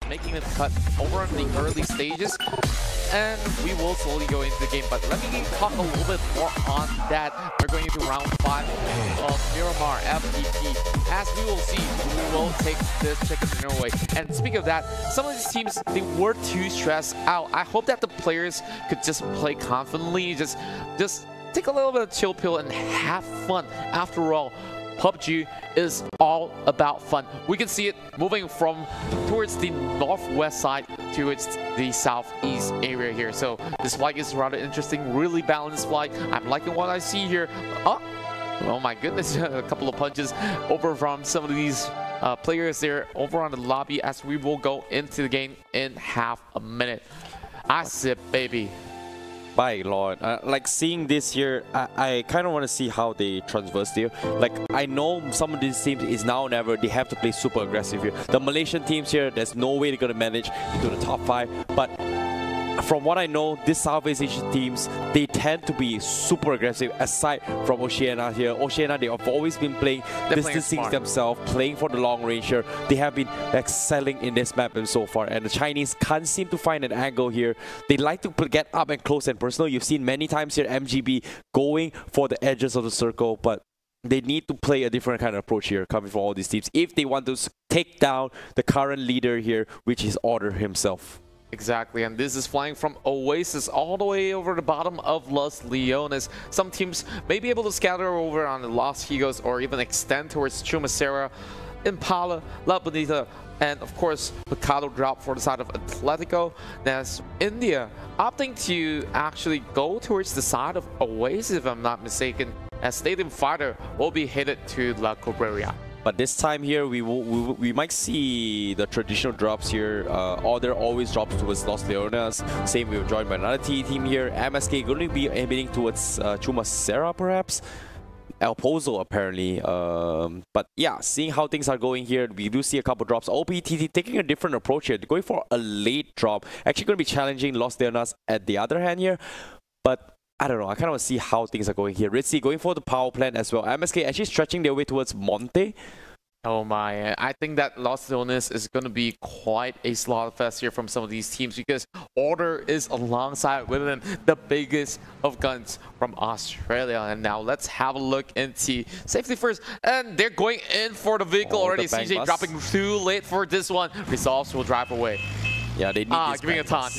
making a cut over in the early stages. And we will slowly go into the game, but let me talk a little bit more on that. We're going into round 5 of Miramar FTP. As we will see, we will take this chicken dinner away. And speaking of that, some of these teams, they were too stressed out. I hope that the players could just play confidently, just take a little bit of chill pill and have fun. After all, PUBG is all about fun. We can see it moving from towards the northwest side towards the southeast area here. So this flight is rather interesting, really balanced flight. I'm liking what I see here. Oh my goodness, a couple of punches over from some of these players there over on the lobby as we will go into the game in half a minute. I said, baby. By Lord, like seeing this here, I kind of want to see how they transverse here. Like, I know some of these teams is now or never, they have to play super aggressive here. The Malaysian teams here, there's no way they're going to manage into the top 5. But from what I know, these Southeast Asian teams, they tend to be super aggressive aside from Oceania here. Oceania, they have always been playing distancing themselves, playing for the long range here. They have been excelling in this map and so far. And the Chinese can't seem to find an angle here. They like to get up and close and personal. You've seen many times here MGB going for the edges of the circle, but they need to play a different kind of approach here coming from all these teams if they want to take down the current leader here, which is Order himself. Exactly, and this is flying from Oasis all the way over the bottom of Los Leones. Some teams may be able to scatter over on the Los Higos or even extend towards Chumacera, Impala, La Bonita, and of course, Picado drop for the side of Atletico. That's India opting to actually go towards the side of Oasis, if I'm not mistaken, as Stadium Fighter will be headed to La Cobreria. But this time here, we might see the traditional drops here. Order always drops towards Los Leones. Same, we were joined by another team here. MSK going to be aiming towards Chumacera, perhaps. El Pozo, apparently. But yeah, seeing how things are going here, we do see a couple drops. OPTT taking a different approach here, going for a late drop. Actually going to be challenging Los Leones at the other hand here. But I don't know, I kind of want to see how things are going here. Ritzy going for the power plant as well. MSK actually stretching their way towards Monte. Oh my, I think that Los Leones is going to be quite a slaughterfest here from some of these teams because Order is alongside with them, the biggest of guns from Australia. And now let's have a look into safety first. And they're going in for the vehicle already. CJ dropping too late for this one. Resolves will drive away. Yeah, they need this giving a taunt.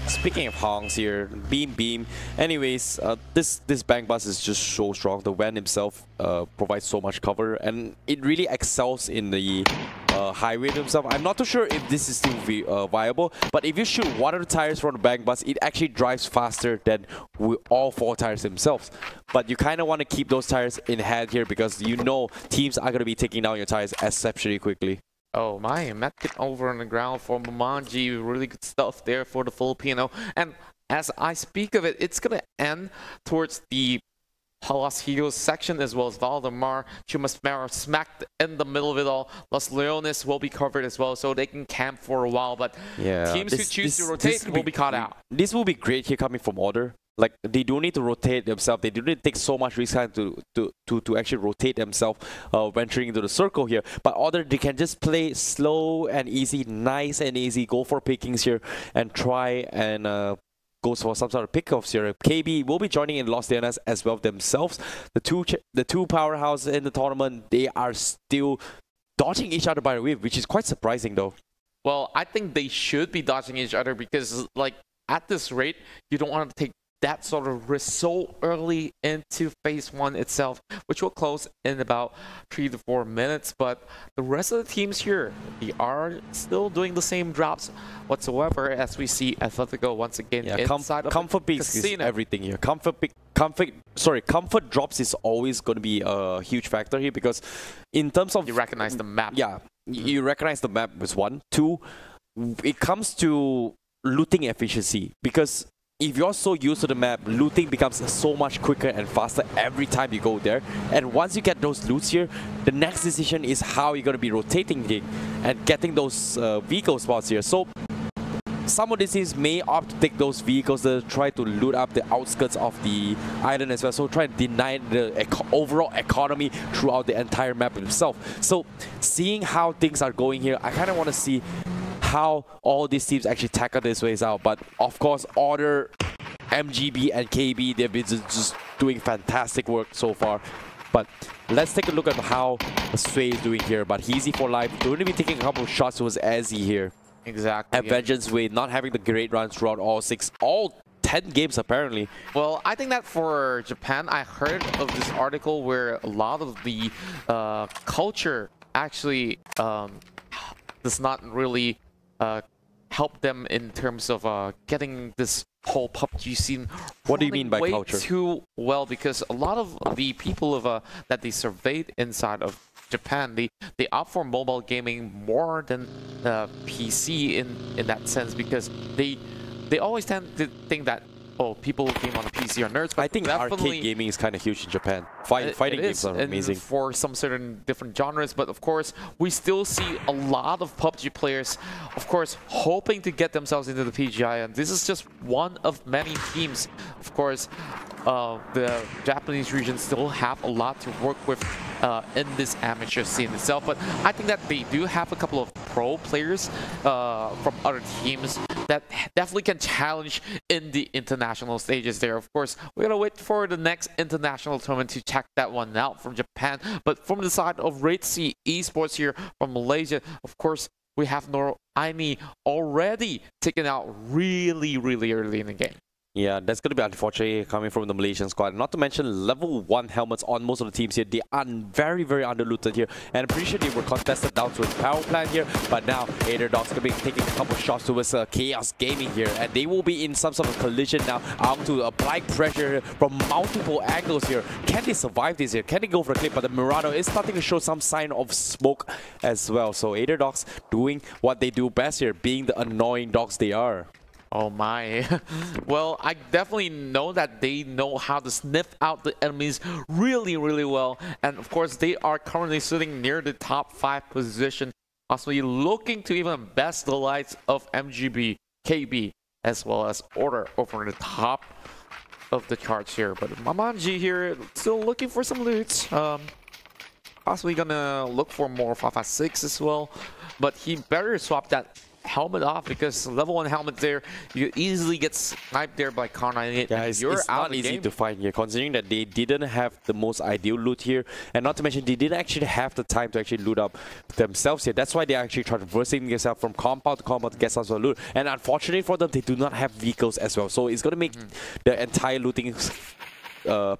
Speaking of honks here, beam. Anyways, this bang bus is just so strong. The Van himself provides so much cover, and it really excels in the highway himself. I'm not too sure if this is still viable, but if you shoot one of the tires from the bang bus, it actually drives faster than all 4 tires themselves. But you kind of want to keep those tires in hand here because you know teams are going to be taking down your tires exceptionally quickly. Oh my, medkit over on the ground for Momanji. Really good stuff there for the Filipino. And as I speak of it, it's going to end towards the Los Higos section as well as Valdemar. Chumacera smacked in the middle of it all. Los Leones will be covered as well, so they can camp for a while. But yeah, teams who choose to rotate will be caught out. This will be great here coming from Order. Like, they don't need to rotate themselves. They don't need to take so much risk to actually rotate themselves venturing into the circle here. But Order, they can just play slow and easy, nice and easy, go for pickings here and try and go for some sort of pickoffs here. KB will be joining in Los Leones as well themselves. The two powerhouses in the tournament, they are still dodging each other by the way, which is quite surprising though. Well, I think they should be dodging each other because, like, at this rate, you don't want to take that sort of risk so early into phase 1 itself, which will close in about 3 to 4 minutes. But the rest of the teams here, they are still doing the same drops whatsoever, as we see Atletico once again inside of comfort peaks is everything here. Comfort drops is always going to be a huge factor here because in terms of you recognize the map. Yeah, you recognize the map is 1. 2, it comes to looting efficiency because if you're so used to the map, looting becomes so much quicker and faster every time you go there. And once you get those loots here, the next decision is how you're going to be rotating it and getting those vehicle spots here. So some of these teams may opt to take those vehicles to try to loot up the outskirts of the island as well. So try to deny the overall economy throughout the entire map itself. So seeing how things are going here, I kind of want to see how all these teams actually tackle this ways out. But of course, Order, MGB, and KB, they've been just doing fantastic work so far. But let's take a look at how Sway is doing here. But Easy for Life going to be taking a couple of shots towards Ezzy here. Exactly. And Vengeance Way not having the great runs throughout all 10 games apparently. Well, I think that for Japan, I heard of this article where a lot of the culture actually does not really help them in terms of getting this whole PUBG scene. What do you mean by way culture? Too well, because a lot of the people of that they surveyed inside of Japan, they opt for mobile gaming more than PC in that sense, because they always tend to think that, oh, people who game on a PC are nerds. But I think arcade gaming is kind of huge in Japan. Fighting games are amazing for some certain different genres, but of course we still see a lot of PUBG players, of course, hoping to get themselves into the PGI, and this is just one of many teams. Of course, the Japanese region still have a lot to work with in this amateur scene itself, but I think that they do have a couple of pro players from other teams that definitely can challenge in the international stages there. Of course, we're gonna wait for the next international tournament to check that one out from Japan. But from the side of Red Sea Esports here from Malaysia, of course, we have Noro Aini already taken out really early in the game. Yeah, that's going to be unfortunately coming from the Malaysian squad. Not to mention level 1 helmets on most of the teams here. They are very underlooted here. And I'm pretty sure they were contested down to a power plant here. But now, Aetherdogs going to be taking a couple shots towards Chaos Gaming here. And they will be in some sort of collision now. Out to apply pressure from multiple angles here. Can they survive this here? Can they go for a clip? But the Murano is starting to show some sign of smoke as well. So Aetherdogs doing what they do best here, being the annoying dogs they are. Oh my. Well, I definitely know that they know how to sniff out the enemies really well. And of course, they are currently sitting near the top 5 position, possibly looking to even best the lights of MGB, KB, as well as Order over the top of the charts here. But Mamanji here still looking for some loot. Possibly gonna look for more 556 as well. But he better swap that helmet off, because level 1 helmet there, you easily get sniped there by Car98. Yeah, it's not easy to find here, considering that they didn't have the most ideal loot here, and not to mention they didn't actually have the time to actually loot up themselves here. That's why they're actually traversing themselves from compound to compound to get some sort of loot. And unfortunately for them, they do not have vehicles as well, so it's going to make the entire looting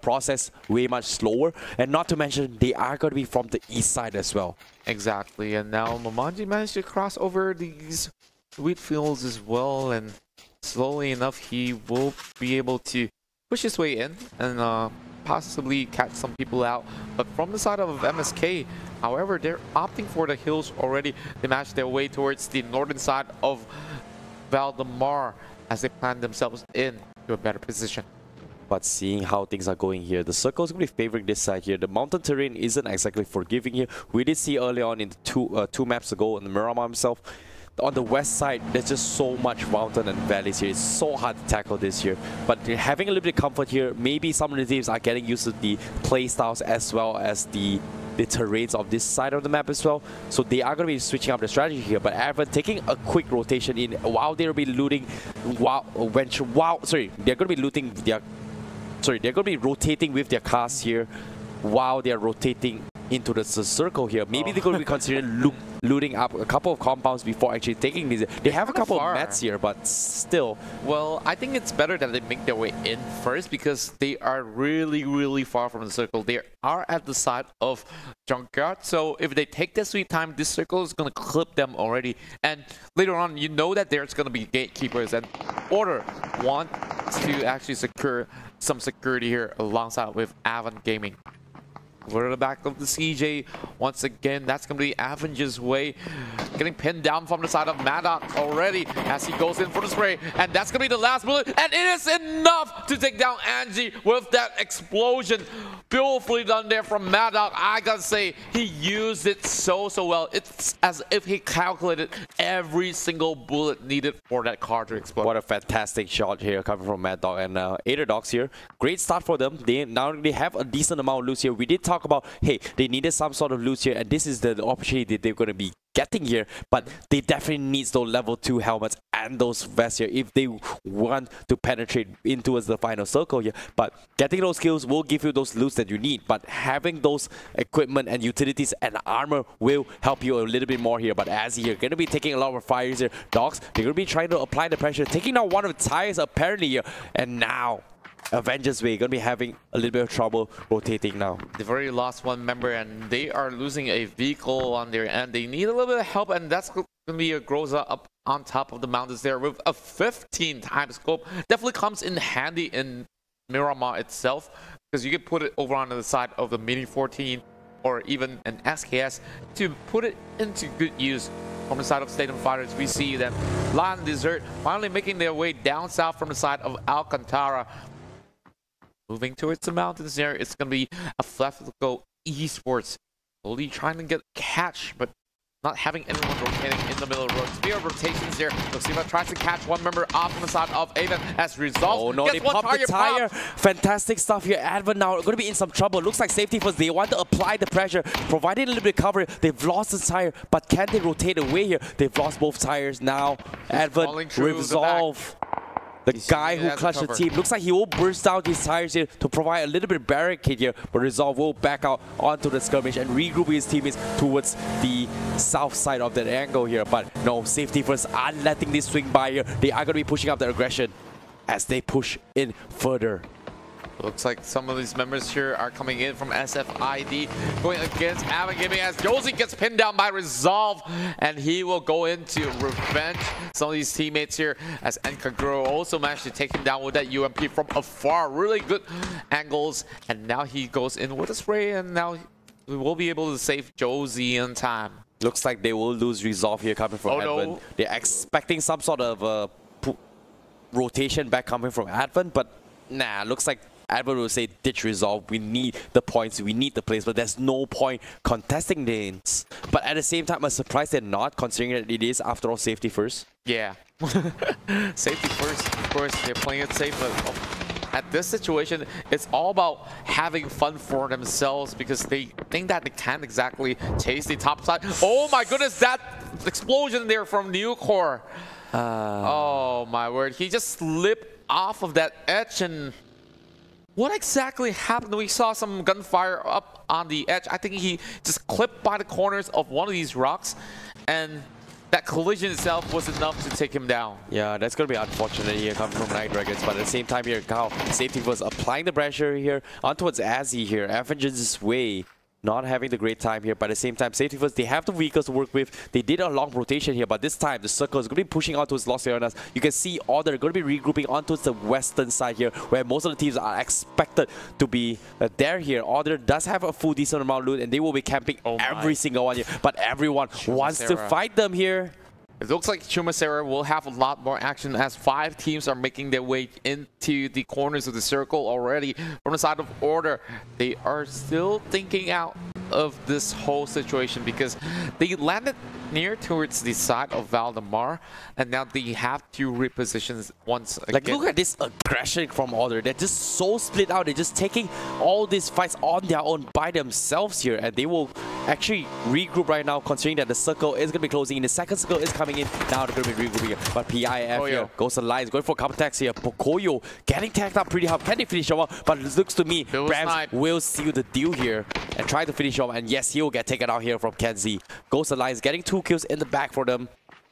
process way much slower. And not to mention, they are going to be from the east side as well. Exactly, and now Mamanji managed to cross over these wheat fields as well, and slowly enough he will be able to push his way in and possibly catch some people out. But from the side of MSK, however, they're opting for the hills already. They match their way towards the northern side of Valdemar as they plan themselves in to a better position. But seeing how things are going here, the circle is going to be favoring this side here. The mountain terrain isn't exactly forgiving here. We did see early on in the two maps ago on the Miramar himself. On the west side, there's just so much mountain and valleys here. It's so hard to tackle this here. But having a little bit of comfort here, maybe some of the teams are getting used to the play styles as well as the terrains of this side of the map as well. So they are going to be switching up the strategy here. But Evan taking a quick rotation in while they'll be looting, they're going to be looting their... Sorry, they're going to be rotating with their cars here while they're rotating into the circle here. Maybe they're going to be considering looting up a couple of compounds before actually taking these. They have a couple of mats here, but still. Well, I think it's better that they make their way in first, because they are really far from the circle. They are at the side of Junkyard, so if they take their sweet time, this circle is going to clip them already. And later on, you know that there's going to be gatekeepers, and Order want to actually secure some security here alongside with Avan Gaming. We're at the back of the CJ once again. That's going to be Avenge's way. Getting pinned down from the side of Maddox already as he goes in for the spray. And that's going to be the last bullet. And it is enough to take down Angie with that explosion. Beautifully done there from Maddox. I got to say, he used it so well. It's as if he calculated every single bullet needed for that car to explode. What a fantastic shot here coming from Mad Dog. And Aetherdogs here. Great start for them. They have a decent amount of loot here. We did talk about, hey, they needed some sort of loot here, and this is the opportunity that they're going to be getting here, but they definitely need those level 2 helmets and those vests here if they want to penetrate in towards the final circle here. But getting those skills will give you those loots that you need, but having those equipment and utilities and armor will help you a little bit more here. But as you're going to be taking a lot of fires here, Dogs, they're going to be trying to apply the pressure, taking out one of the tires apparently here, and now Avengers Way going to be having a little bit of trouble rotating now. They've already lost one member and they are losing a vehicle on their end. They need a little bit of help, and that's going to be a Groza up on top of the mountains there with a 15 times scope. Definitely comes in handy in Miramar itself, because you can put it over on the side of the Mini 14 or even an SKS to put it into good use. From the side of Stadium Fighters, we see them Lion Desert finally making their way down south from the side of Alcantara. Moving towards the mountains there, it's going to be a Flefco Esports. Slowly trying to get catch, but not having anyone rotating in the middle of the road. Spear rotations there. Losiva tries to catch one member off on the side of Avon as resolved. Oh no, they popped the tire. Fantastic stuff here. Advent now going to be in some trouble. Looks like safety first. They want to apply the pressure, providing a little bit of cover. They've lost the tire, but can they rotate away here? They've lost both tires now. Advent resolve. The guy who clutched the team. Looks like he will burst out his tires here to provide a little bit of barricade here, but Resolve will back out onto the skirmish and regroup his teammates towards the south side of that angle here. But no, safety first are letting this swing by here. They are going to be pushing up their aggression as they push in further. Looks like some of these members here are coming in from SFID, going against Avon Gaming as Josie gets pinned down by Resolve, and he will go in to revenge some of these teammates here as Enkaguro also managed to take him down with that UMP from afar. Really good angles, and now he goes in with a spray, and now we will be able to save Josie in time. Looks like they will lose Resolve here coming from Advent. No. They're expecting some sort of rotation back coming from Advent, but nah, looks like Advent will say ditch Resolve. We need the points, we need the plays, but there's no point contesting lanes. But at the same time, I'm surprised they're not, considering that it is after all safety first. Yeah. Safety first, of course, they're playing it safe, but at this situation, it's all about having fun for themselves because they think that they can't exactly chase the top side. Oh my goodness, that explosion there from Nucor. Oh my word, he just slipped off of that edge, and what exactly happened? We saw some gunfire up on the edge. I think he just clipped by the corners of one of these rocks, and that collision itself was enough to take him down. Yeah, that's going to be unfortunate here coming from Night Dragons, but at the same time here, Kao, safety was applying the pressure here on towards Azzy here. Avengers Way not having the great time here, but at the same time, safety first, they have the vehicles to work with. They did a long rotation here, but this time the circle is going to be pushing out towards Los Leonas. You can see all they're going to be regrouping onto the western side here, where most of the teams are expected to be there here. Order does have a full decent amount of loot, and they will be camping every single one here, but everyone wants to fight them here. It looks like Chumacera will have a lot more action as 5 teams are making their way into the corners of the circle already. From the side of Order, they are still thinking out of this whole situation because they landed near towards the side of Valdemar, and now they have to reposition once again. Like, look at this aggression from Order. They're just so split out. They're just taking all these fights on their own by themselves here, and they will actually regroup right now, considering that the circle is going to be closing in. The second circle is coming in. Now they're going to be regrouping. But PIF here goes Alliance, going for a couple attacks here. Pocoyo getting tagged up pretty hard. Can they finish him off? But it looks to me, Rams will seal the deal here and try to finish him. And yes, he will get taken out here from Kenzie. Ghost Alliance getting 2 kills in the back for them.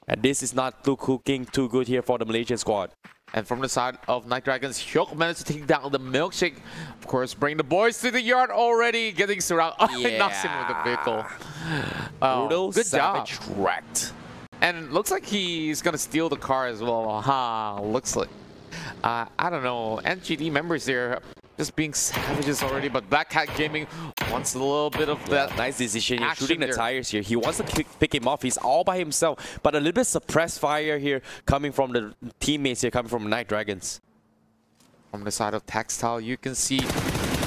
And this is not looking too good here for the Malaysian squad. And from the side of Night Dragons, Hyuk managed to take down the Milkshake. Of course, bring the boys to the yard already, getting surrounded. Oh, he knocks him with the vehicle. Brutal, good job. Wrecked. And looks like he's going to steal the car as well. Looks like. I don't know. NGD members there just being savages already, but Black Cat Gaming wants a little bit of that. Nice decision here, shooting the tires here. He wants to pick him off. He's all by himself, but a little bit suppressed fire here coming from the teammates here, coming from Night Dragons. From the side of Textile, you can see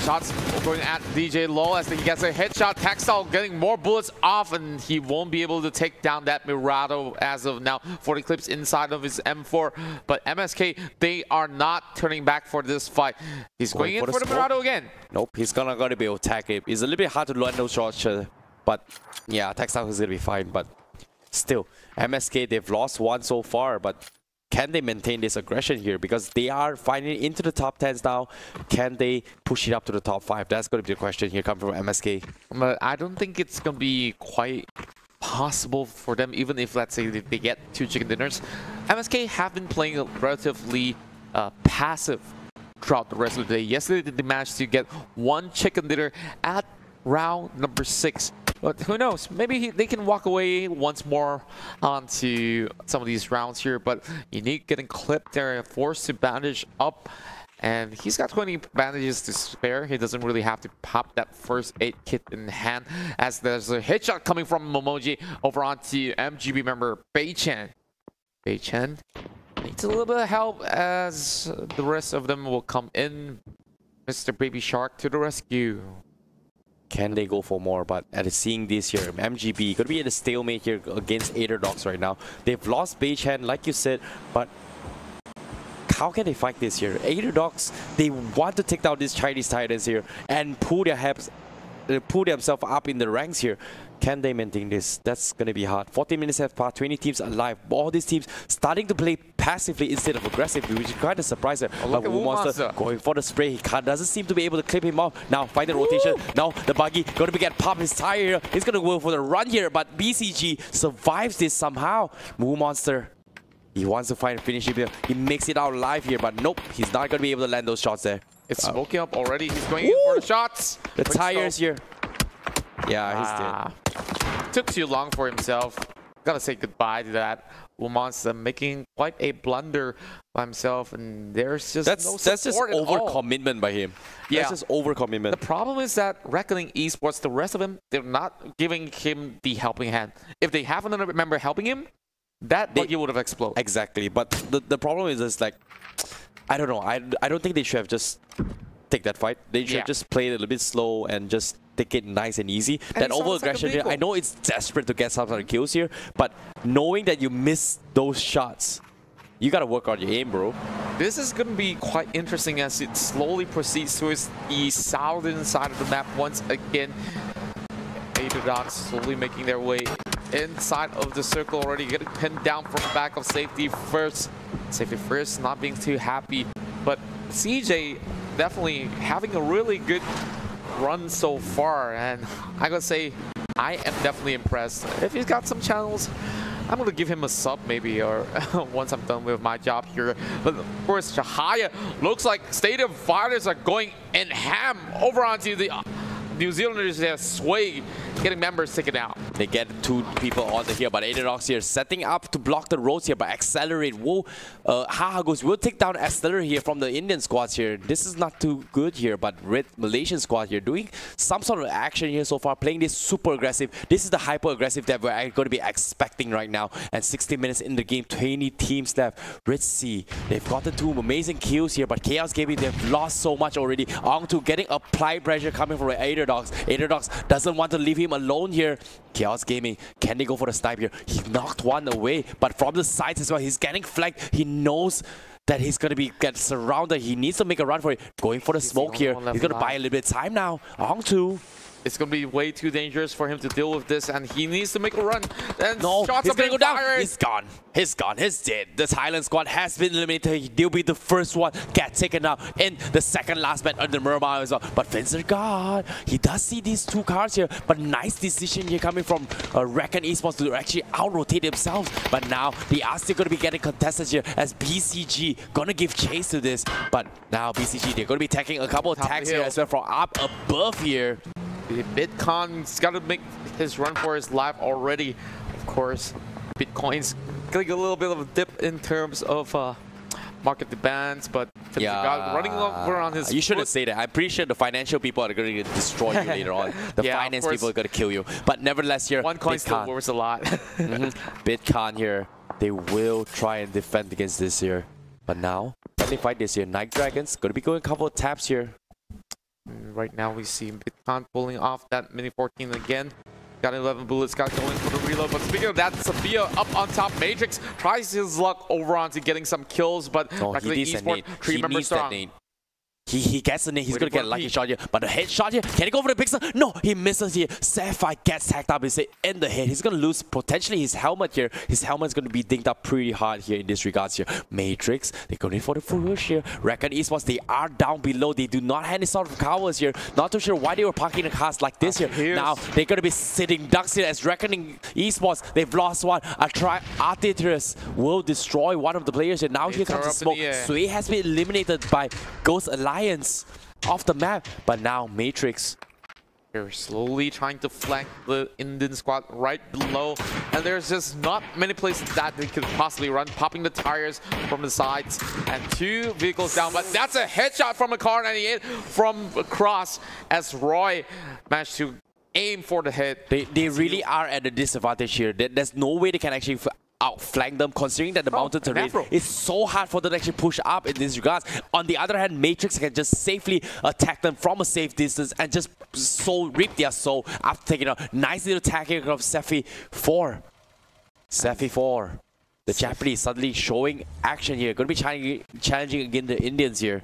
shots going at DJ Low as he gets a headshot. Textile getting more bullets off, and he won't be able to take down that Mirado as of now. 40 clips inside of his M4, but MSK, they are not turning back for this fight. He's going in for the Mirado again. Nope, he's gonna be able to attack it. It's a little bit hard to land those shots, but yeah, Textile is gonna be fine. But still, MSK, they've lost one so far, but can they maintain this aggression here? Because they are finally into the top 10s now. Can they push it up to the top 5? That's going to be the question here coming from MSK. But I don't think it's going to be quite possible for them, even if, let's say, they get 2 chicken dinners. MSK have been playing relatively passive throughout the rest of the day. Yesterday, they managed to get 1 chicken dinner at round number 6. But who knows? Maybe they can walk away once more onto some of these rounds here. But Unique getting clipped there, forced to bandage up. And he's got 20 bandages to spare. He doesn't really have to pop that first aid kit in hand, as there's a hit shot coming from Momoji over onto MGB member Beichan. Beichan needs a little bit of help as the rest of them will come in. Mr. Baby Shark to the rescue. Can they go for more? But at seeing this here, MGB going to be at a stalemate here against Aetherdogs right now. They've lost Beichan, like you said, but how can they fight this here? Aetherdogs, they want to take down these Chinese Titans here and pull themselves up in the ranks here. Can they maintain this? That's going to be hard. 14 minutes have passed, 20 teams alive. All these teams starting to play passively instead of aggressively, which is quite a surprise. But Monster going for the spray. He doesn't seem to be able to clip him off. Now, find the rotation. Now, the buggy going to get popped his tire here. He's going to go for the run here, but BCG survives this somehow. Monster, he wants to find a finish here. He makes it out alive here, but nope, he's not going to be able to land those shots there. It's smoking up already. He's going in for the shots. The tires here. Yeah, he's dead. Took too long for himself. Gotta say goodbye to that. Monster making quite a blunder by himself, and there's just that's just overcommitment by him. Yeah, that's just overcommitment. The problem is that Reckoning Esports, the rest of them, they're not giving him the helping hand. If they have another member helping him, that buggy would have exploded. Exactly, but the problem is just like, I don't know. I don't think they should have just take that fight. They should have just play it a little bit slow and just take it nice and easy. And that over-aggression here, I know it's desperate to get some sort of kills here, but knowing that you miss those shots, you gotta work on your aim, bro. This is gonna be quite interesting as it slowly proceeds towards the southern side of the map once again. Aetherdogs slowly making their way inside of the circle already, getting pinned down from the back of safety first. Safety first, not being too happy, but CJ definitely having a really good run so far, and I gotta say I am definitely impressed. If he's got some channels, I'm gonna give him a sub maybe, or once I'm done with my job here. But of course, Chahaya looks like Stadium Fighters are going in ham over onto the New Zealanders. They have Sway getting members taken out. They get 2 people on the here, but Aetherdogs here setting up to block the roads here, but Accelerate. Whoa, Hahagos will take down Accelerate here from the Indian squads here. This is not too good here, but Red Malaysian squad here doing some sort of action here so far, playing this super aggressive. This is the hyper aggressive that we're going to be expecting right now. And 60 minutes in the game, 20 teams left. Red Sea, they've gotten 2 amazing kills here, but Chaos Gaming, they've lost so much already. On to getting applied pressure coming from Aetherdogs. Aetherdogs doesn't want to leave him alone here. Chaos Gaming, can they go for the snipe here? He knocked one away, but from the sides as well, he's getting flanked. He knows that he's going to get surrounded. He needs to make a run for it. Going for the smoke here. He's going to buy a little bit of time now. On to. It's going to be way too dangerous for him to deal with this, and he needs to make a run. And no, shots he's going to go down. Fired. He's gone. He's gone. He's dead. The Thailand squad has been eliminated. They'll be the first one get taken out in the second last match under Miramar as well. But Fencer God, he does see these 2 cards here, but nice decision here coming from Reckon Esports to actually out-rotate themselves. But now they are still going to be getting contested here as BCG going to give chase to this. But now BCG, they're going to be taking a couple of tags here as well from up above here. Bitcoin's got to make his run for his life already. Of course, Bitcoin's getting a little bit of a dip in terms of market demands, but running over on his You shouldn't say that. I'm pretty sure the financial people are going to destroy you later on. The finance people are going to kill you. But nevertheless here, one coin still worth a lot. Bitcoin here, they will try and defend against this here. But now, can they fight this here? Night Dragons, going to be going a couple of taps here. Right now we see Bitcoin pulling off that Mini 14 again. Got 11 bullets, got going for the reload. But speaking of that, Sophia up on top. Matrix tries his luck over onto getting some kills, but he needs Esports, 3 members strong. He gets the nade. He's going to get a lucky shot here. But the headshot here, can he go for the pixel? No, he misses here. Sapphire gets tagged up in the head. He's going to lose potentially his helmet here. His helmet's going to be dinged up pretty hard here in this regards here. Matrix, they're going in for the full rush here. Reckon Esports, they are down below. They do not have any sort of covers here. Not too sure why they were parking the cars like this here. Now, they're going to be sitting ducks here as Reckoning Esports, they've lost one. A Artitrus will destroy one of the players here. Now here comes the smoke. Sui has been eliminated by Ghost Alliance off the map, but now Matrix, they're slowly trying to flank the Indian squad right below, and there's just not many places that they could possibly run, popping the tires from the sides, and 2 vehicles down, but that's a headshot from a car 98 from across as Roy managed to aim for the head. They really are at a disadvantage here. There's no way they can actually outflank them, considering that the mountain terrain is so hard for them to actually push up in this regards. On the other hand, Matrix can just safely attack them from a safe distance and just rip their soul after taking a nice little tagging of Sephi 4. Sephi 4. The Japanese suddenly showing action here. Going to be challenging against the Indians here.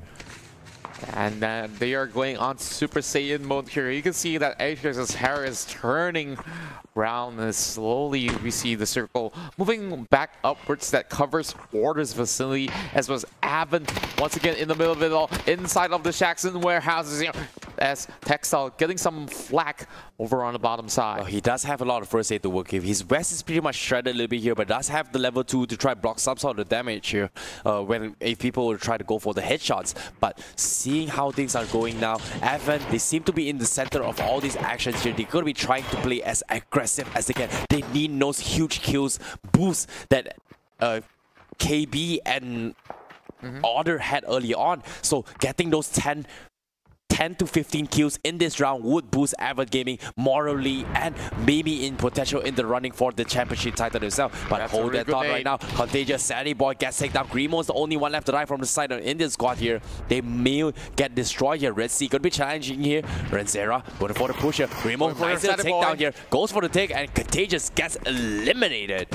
And they are going on Super Saiyan mode here. You can see that Atrix's hair is turning round, and slowly we see the circle moving back upwards that covers Order's facility, as well as Avon once again in the middle of it all, inside of the Shaxton warehouses, you know, as Textile getting some flack over on the bottom side. He does have a lot of first aid to work with. His vest is pretty much shredded a little bit here, but does have the level 2 to try block some sort of damage here if people will try to go for the headshots. But seeing how things are going now, Avon, they seem to be in the center of all these actions here. They're going to be trying to play as aggressive as they can. They need those huge kills boosts that KB and Order had early on. So getting those 10 to 15 kills in this round would boost Avid Gaming morally and maybe in potential in the running for the championship title itself. But that's hold that thought right now. Contagious Sandy Boy gets taken down. Grimo's the only one left to die from the side of the Indian squad here. They may get destroyed here. Red Sea could be challenging here. Renzera going for the push here. Grimo nice little takedown here. Goes for the take, and Contagious gets eliminated.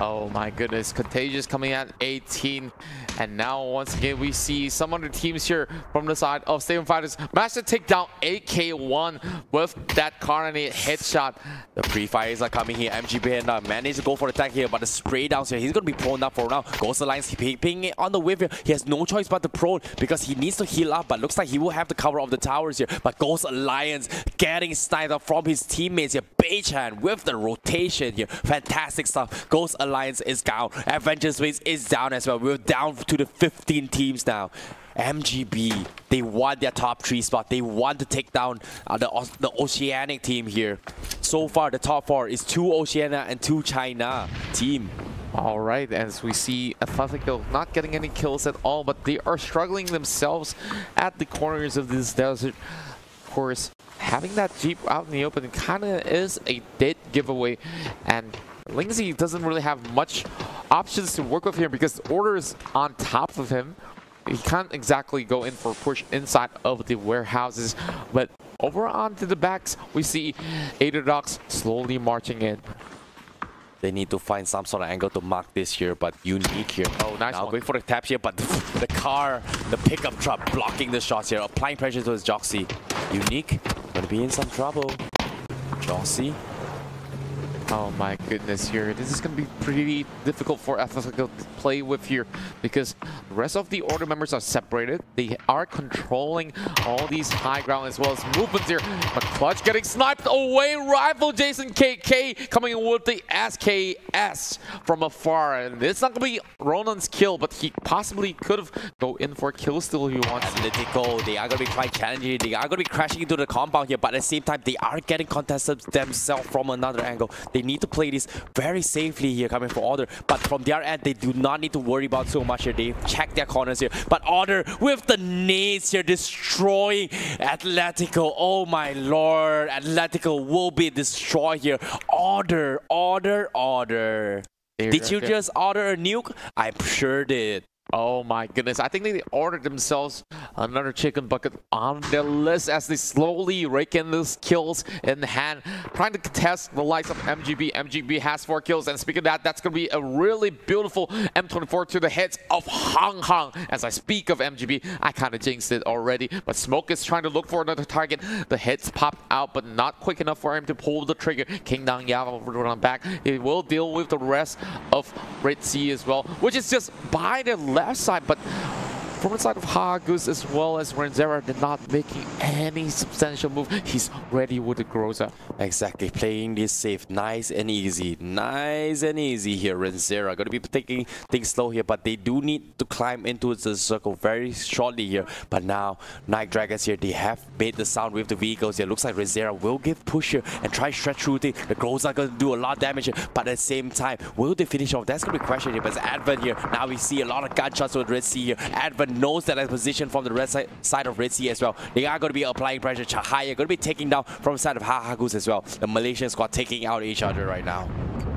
Oh my goodness, Contagious coming at 18. And now once again we see some other teams here from the side of Stadium Fighters managed to take down AK1 with that Carnage headshot. The pre-fires are coming here. MGB managed to go for the attack here, but the spray down here, he's going to be prone up for now. Ghost Alliance pinging it on the whiff here. He has no choice but to prone because he needs to heal up, but looks like he will have the cover of the towers here. But Ghost Alliance getting sniped up from his teammates here. Beichan with the rotation here. Fantastic stuff. Ghost Alliance is down. Avengers Wings is down as well. We're down to the 15 teams now. MGB, they want their top 3 spot. They want to take down the Oceanic team here. So far, the top 4 is 2 Oceania and 2 China team. All right, as we see Atletico not getting any kills at all, but they are struggling themselves at the corners of this desert. Of course, having that Jeep out in the open kind of is a dead giveaway, and Lindsay doesn't really have much options to work with here because the Order is on top of him. He can't exactly go in for a push inside of the warehouses, but over onto the backs, we see Aderdox slowly marching in. They need to find some sort of angle to mark this here, but Unique here. Oh, nice now one. going for the taps here, but the car, the pickup truck blocking the shots here, applying pressure to his Joxy. Unique gonna be in some trouble. Joxy. Oh my goodness here. This is going to be pretty difficult for Atletico to play with here because the rest of the Order members are separated. They are controlling all these high ground as well as movements here. But Clutch getting sniped away. Rival Jason KK coming in with the SKS from afar. And it's not going to be Ronan's kill, but he possibly could have go in for a kill steal if he wants. Atletico, they are going to be quite challenging. They are going to be crashing into the compound here, but at the same time, they are getting contested themselves from another angle. They need to play this very safely here coming for Order, but from their end they do not need to worry about so much here. They check their corners here, but Order with the nades here destroying Atletico. Oh my lord, Atletico will be destroyed here. Order. Did you just order a nuke? I'm sure did. Oh my goodness, I think they ordered themselves another chicken bucket on their list as they slowly rake in those kills in hand, trying to contest the likes of MGB. MGB has 4 kills, and speaking of that, that's going to be a really beautiful M24 to the heads of Hong Hong. As I speak of MGB, I kind of jinxed it already, but Smoke is trying to look for another target. The hits popped out, but not quick enough for him to pull the trigger. King Dang Yao run back. He will deal with the rest of Red Sea as well, which is just by the left side, but from the side of Hagus as well as Renzera, they're not making any substantial move. He's ready with the Groza. Exactly, playing this safe, nice and easy. Nice and easy here. Renzera going to be taking things slow here, but they do need to climb into the circle very shortly here. But now, Night Dragons here, they have made the sound with the vehicles here. Looks like Renzera will give push here and try stretch through the Groza going to do a lot of damage here, but at the same time, will they finish off? That's going to be a question here, but it's Advent here. Now we see a lot of gunshots with Red Sea here. Advent knows that position from the red side of Red Sea as well. They are going to be applying pressure. Chahaya going to be taking down from the side of Hagus as well. The Malaysian squad taking out each other right now.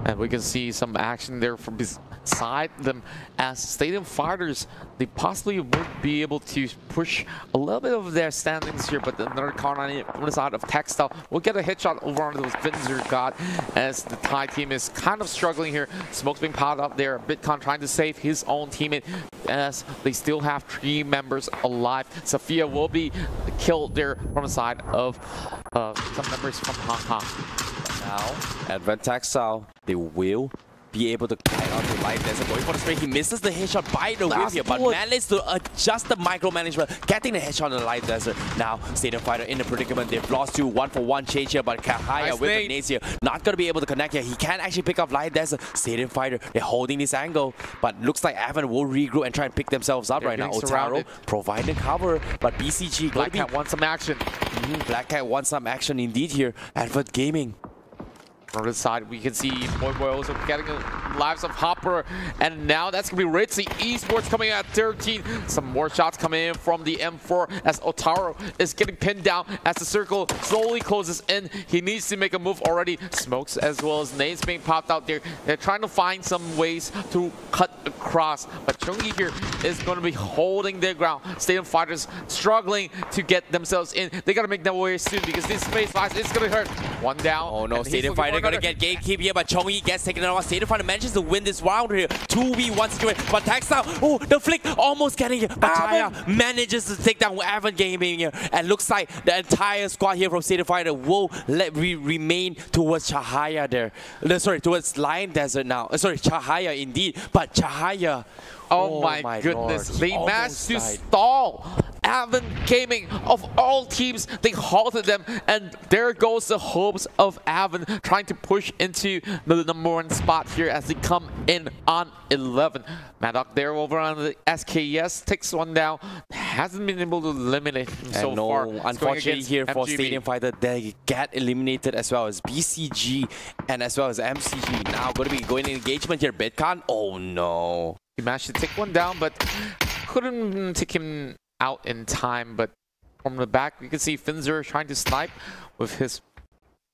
And we can see some action there from beside them as Stadium Fighters, they possibly would be able to push a little bit of their standings here, but another Car9 from the side of Textile will get a headshot over onto those Vinzer God as the Thai team is kind of struggling here. Smoke's being piled up there. Bitcon trying to save his own teammate as they still have 3 members alive. Sophia will be killed there from the side of some members from Hong Kong. Now, Advent Textile, they will be able to get onto Light Desert. Going for the spray, he misses the headshot by the whip here, but managed to adjust the micromanagement, getting the headshot on the Light Desert. Now, Stadium Fighter in the predicament. They've lost to 1-for-1 change here, but Kahaya nice with the nades here, not going to be able to connect here. He can actually pick up Light Desert. Stadium Fighter, they're holding this angle, but looks like Avon will regroup and try and pick themselves up right now. Otaro providing cover, but BCG Black Cat wants some action. Black Cat wants some action indeed here. Advent Gaming. From the side, we can see Boy also getting the lives of Hopper, and now that's going to be Ritzy Esports coming at 13. Some more shots coming in from the M4 as Otaro is getting pinned down as the circle slowly closes in. He needs to make a move already. Smokes as well as nades being popped out there. They're trying to find some ways to cut across, but Chungi here is going to be holding their ground. Stadium Fighters struggling to get themselves in. They got to make their way soon because this space lies is going to hurt. One down. Oh no, Stadium Fighter gonna get gatekeep here, but Chongi gets taken out. Stadium Fighter manages to win this round here. 2v1 situation, but Textile, oh, the flick almost getting here, but Chaya manages to take down Avon Gaming here, and looks like the entire squad here from Stadium Fighter will remain towards Chahaya there. Sorry, towards Lion Desert now. Sorry, Chahaya indeed, but Chahaya. Oh my goodness, Lord. They managed to stall Avon Gaming. Of all teams, they halted them, and there goes the hopes of Avon trying to push into the #1 spot here as they come in on 11. Maddock there over on the SKS takes one down. Hasn't been able to eliminate him so far. Unfortunately here for MGB. Stadium Fighter, they get eliminated as well as BCG and as well as MCG. Now going to be going in engagement here. Bitcon, oh no. He managed to take one down, but couldn't take him out in time. But from the back, you can see Finzer trying to snipe with his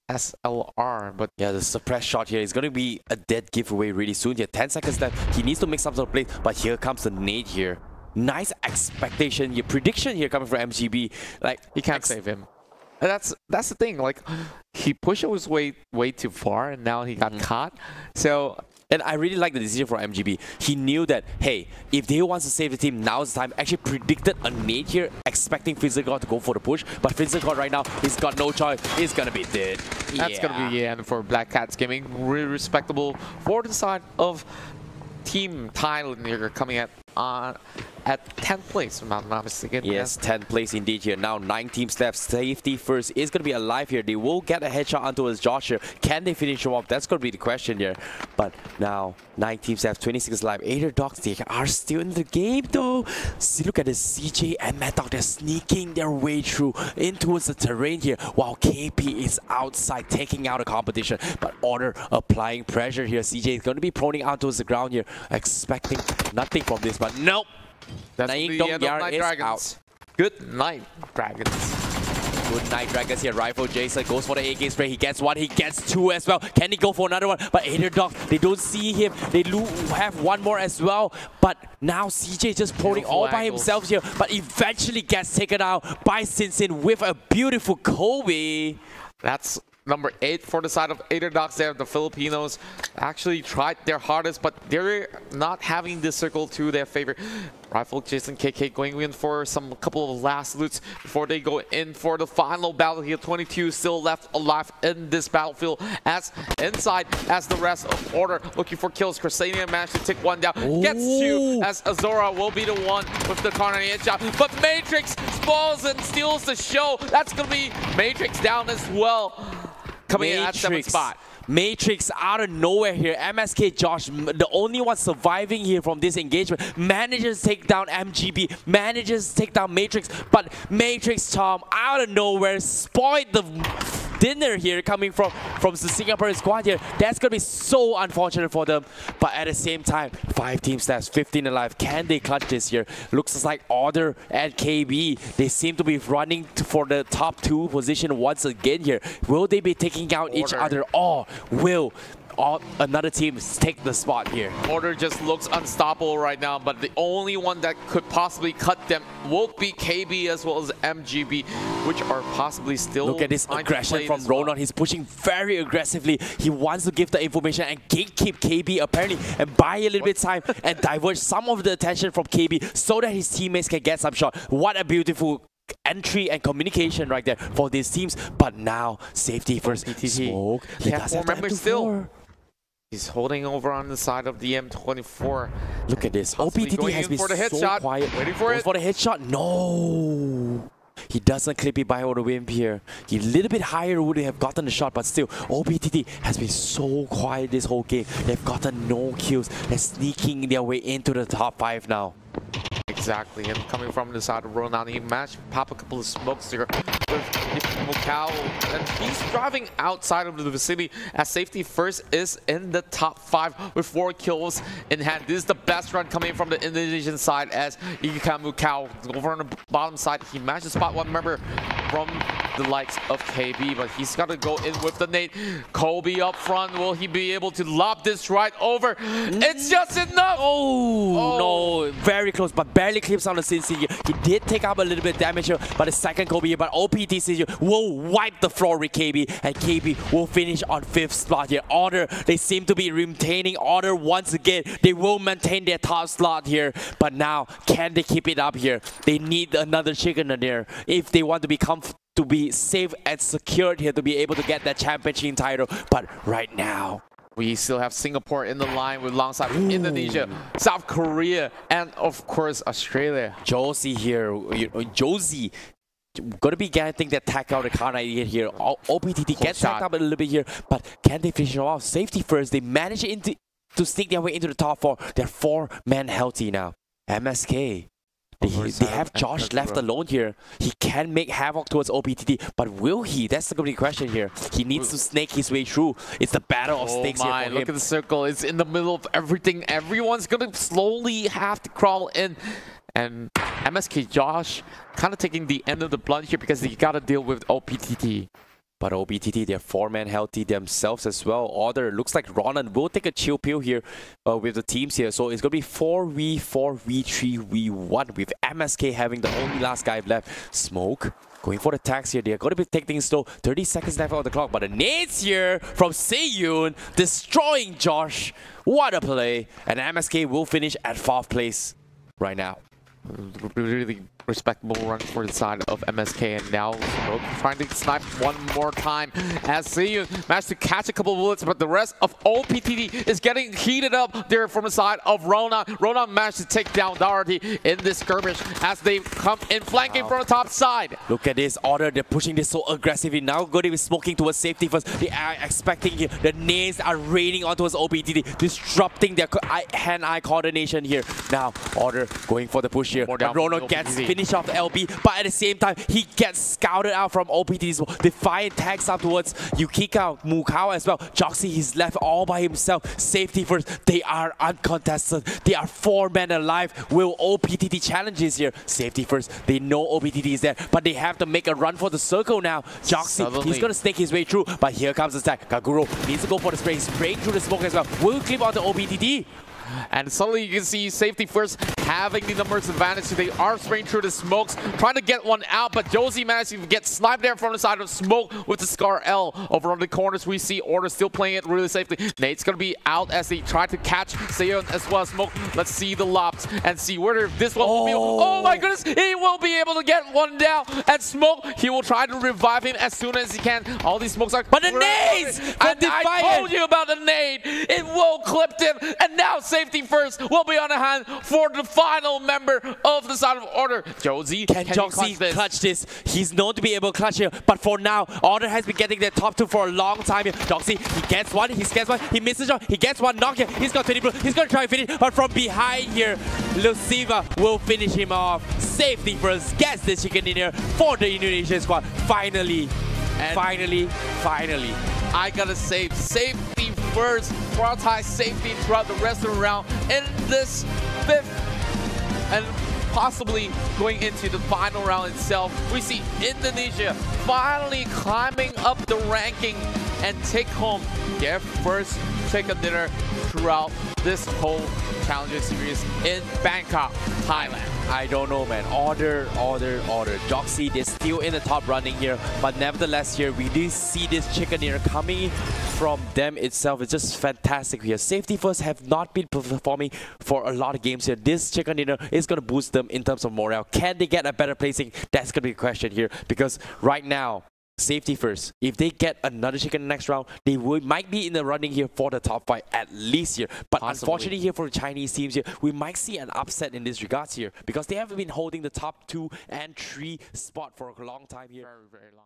SLR. But yeah, the suppressed shot here is going to be a dead giveaway really soon. Here, 10 seconds left. He needs to make some sort of play, but here comes the nade here. Nice expectation here, prediction here coming from MGB. Like he can't save him. That's the thing. Like he pushed his way too far, and now he got caught. So. And I really like the decision for MGB. He knew that, hey, if they want to save the team, now's the time. Actually predicted a nade here, expecting Physical to go for the push. But Physical right now, he's got no choice. He's going to be dead. That's going to be the end for Black Cats Gaming. Really respectable for the side of Team Thailand here coming at 10th place, if I'm not mistaken. Yes, 10th place indeed here. Now 9 teams left. Safety first is going to be alive here. They will get a headshot onto his Josh here. Can they finish him off? That's going to be the question here. But now 9 teams left, 26 alive. Aider Dogs, they are still in the game though. See, look at the CJ and Mad Dog. They're sneaking their way through into the terrain here while KP is outside taking out a competition. But Order applying pressure here. CJ is going to be proning out towards the ground here, expecting nothing from this, but nope. That's the end of Night Dragons. Out. Good night, Dragons. Good night, Dragons here. Rifle Jason goes for the AK spray. He gets one, he gets two as well. Can he go for another one? But Dogs, they don't see him. They have one more as well. But now CJ just prodding all by himself here. But eventually gets taken out by Sin with a beautiful Kobe. That's number 8 for the side of Dogs there. The Filipinos actually tried their hardest, but they're not having the circle to their favor. Rifle Jason KK going in for some couple of last loots before they go in for the final battle here. 22 still left alive in this battlefield as inside as the rest of Order looking for kills. Cresania managed to take one down. Ooh. Gets two as Azora will be the one with the Carnage shot. But Matrix spoils and steals the show. That's going to be Matrix down as well. Coming in at 7th spot. Matrix out of nowhere here. MSK Josh, the only one surviving here from this engagement, manages to take down MGB, manages to take down Matrix, but Matrix Tom out of nowhere spoiled the dinner here coming from the Singapore squad here. That's going to be so unfortunate for them. But at the same time, 5 team stats, 15 alive. Can they clutch this here? Looks like Order and KB, they seem to be running for the top 2 position once again here. Will they be taking out each other, or will another team take the spot here? Order just looks unstoppable right now, but the only one that could possibly cut them will be KB as well as MGB, which are possibly still. Look at this aggression from Ronan. He's pushing very aggressively. He wants to give the information and gatekeep KB apparently and buy a little bit of time and divert some of the attention from KB so that his teammates can get some shot. What a beautiful entry and communication right there for these teams. But now safety first. Smoke. Yeah, remember still. He's holding over on the side of the M24. Look at this. OPTT has been so quiet. Waiting for it. For the headshot. No. He doesn't clip it by all the way here. He a little bit higher would have gotten the shot, but still, OPTT has been so quiet this whole game. They've gotten no kills. They're sneaking their way into the top 5 now. Exactly, and coming from the side of Ronan, he managed to pop a couple of smokes here with Mukau, and he's driving outside of the vicinity as safety first is in the top 5 with 4 kills in hand. This is the best run coming from the Indonesian side as Ika Mukau over on the bottom side. He managed to spot one member from the likes of KB, but he's got to go in with the nade. Kobe up front, will he be able to lob this right over? It's just enough! Oh, no, very close, but barely clips on the Cincy here. He did take up a little bit of damage here, but the second Kobe here, but OPTC will wipe the floor with KB, and KB will finish on 5th slot here. Order, they seem to be retaining Order once again. They will maintain their top slot here, but now, can they keep it up here? They need another chicken in there if they want to become to be safe and secured here to be able to get that championship title. But right now, we still have Singapore in the line with alongside Indonesia, South Korea, and of course Australia. Josie here, Josie gonna be getting that tack out the corner here. OPTT gets tacked up a little bit here, but can they finish it off? Safety first, they manage to sneak their way into the top 4. They're 4-man healthy now. MSK. They have Josh left alone here. He can make havoc towards OPTT, but will he? That's the big question here. He needs to snake his way through. It's the battle of snakes here for him. Look at the circle. It's in the middle of everything. Everyone's going to slowly have to crawl in. And MSK Josh kind of taking the end of the blunt here because he got to deal with OPTT. But OPTT, they're 4-man healthy themselves as well. Order, looks like Ronan will take a chill pill here with the teams here. So it's going to be 4v4, v3, v1 with MSK having the only last guy left. Smoke going for the tags here. They're going to be taking things slow. 30 seconds left on the clock. But the nades here from Seiyun destroying Josh. What a play. And MSK will finish at 4th place right now. Really respectable run for the side of MSK, and now Smoke trying to snipe one more time as Seiyun managed to catch a couple of bullets, but the rest of OPTT is getting heated up there from the side of Ronan. Ronan managed to take down Doherty in this skirmish as they come in flanking from the top side. Look at this Order, they're pushing this so aggressively. Now going to be smoking towards safety first. They are expecting here. The nades are raining on towards OPTT, disrupting their hand-eye coordination here. Now Order going for the push here. here. More But down from Rono the gets OPTD. finished off the LB, but at the same time, he gets scouted out from OPT's. Defiant tags up towards Yukika, Mukao as well. Joxy, he's left all by himself. Safety first. They are uncontested. They are 4 men alive. Will OPTT challenges here? Safety first. They know OPTT is there, but they have to make a run for the circle now. Joxy, he's gonna snake his way through, but here comes the attack. Kaguro needs to go for the spray. He's spraying through the smoke as well. Will clip on the OPTT. And suddenly you can see safety first having the numbers advantage. They are spraying through the smokes, trying to get one out, but Josie managed to get sniped there from the side of smoke with the Scar L. Over on the corners, we see Order still playing it really safely. Nate's going to be out as they try to catch Seon as well as Smoke. Let's see the lobs and see whether this one will be... Oh my goodness, he will be able to get one down. And Smoke, he will try to revive him as soon as he can. All these smokes are... But the nades! And I told you about the nade. It will clip him, and now safety first will be on the hand for the final member of the side of Order. Josie, can Joxy clutch this? He's known to be able to clutch here, but for now, Order has been getting their top 2 for a long time here. Joxy, he gets one, he misses one, he gets one knock here. He's got 20 blue, he's gonna try and finish, but from behind here, Luciva will finish him off. Safety first, gets the chicken dinner for the Indonesian squad. Finally, finally. I gotta say, safety first, prioritize safety throughout the rest of the round in this 5th and possibly going into the final round itself. We see Indonesia finally climbing up the ranking and take home their first chicken dinner throughout this whole Challenger Series in Bangkok, Thailand. I don't know, man. Order. Joxy, they're still in the top running here, but nevertheless here, we do see this chicken dinner coming from them itself. It's just fantastic here. Safety first have not been performing for a lot of games here. This chicken dinner is going to boost them in terms of morale. Can they get a better placing? That's going to be a question here, because right now, safety first. If they get another chicken in the next round, they might be in the running here for the top 5 at least here. But unfortunately here for the Chinese teams here, we might see an upset in this regards here, because they haven't been holding the top 2 and 3 spot for a long time here. Very long.